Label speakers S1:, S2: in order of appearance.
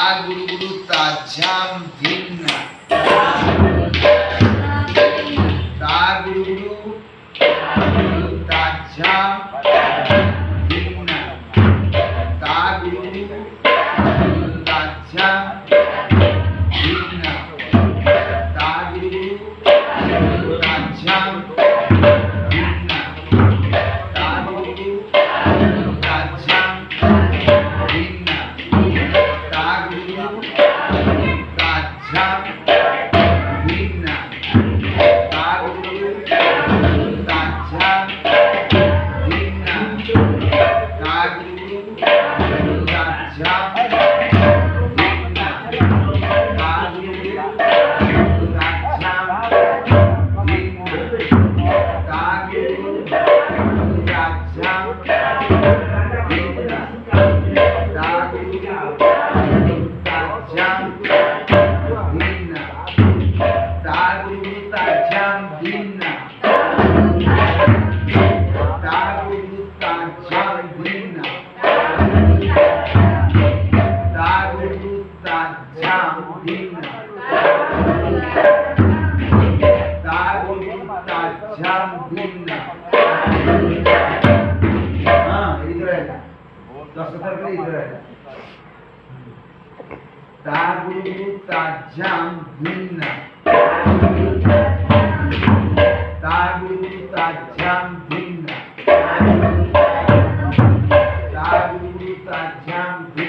S1: गुरु गुरु ताज्याम भिन्न ता गुरु गुरु ताज्याम भिन्न ता गुरु गुरु ताज्याम भिन्न ता गुरु गुरु ताज्याम भिन्न ता गुरु गुरु ताज्याम भिन्न ता गुरु गुरु ताज्याम भिन्न ता गुरु गुरु ताज्याम भिन्न ता गुरु गुरु ताज्याम भिन्न ता गुरु गुरु ताज्याम भिन्न ता गुरु गुरु ताज्याम भिन्न ता गुरु गुरु ताज्याम भिन्न ता गुरु गुरु ताज्याम भिन्न ता गुरु गुरु ताज्याम भिन्न ता गुरु गुरु ताज्याम भिन्न ता गुरु गुरु ताज्याम भिन्न हाँ इधर है 10 के इधर है ता गुरु गुरु ताज्याम भिन्न ता गुरु गुरु ताज्याम भिन्न ता गुरु गुरु ताज्याम भिन्न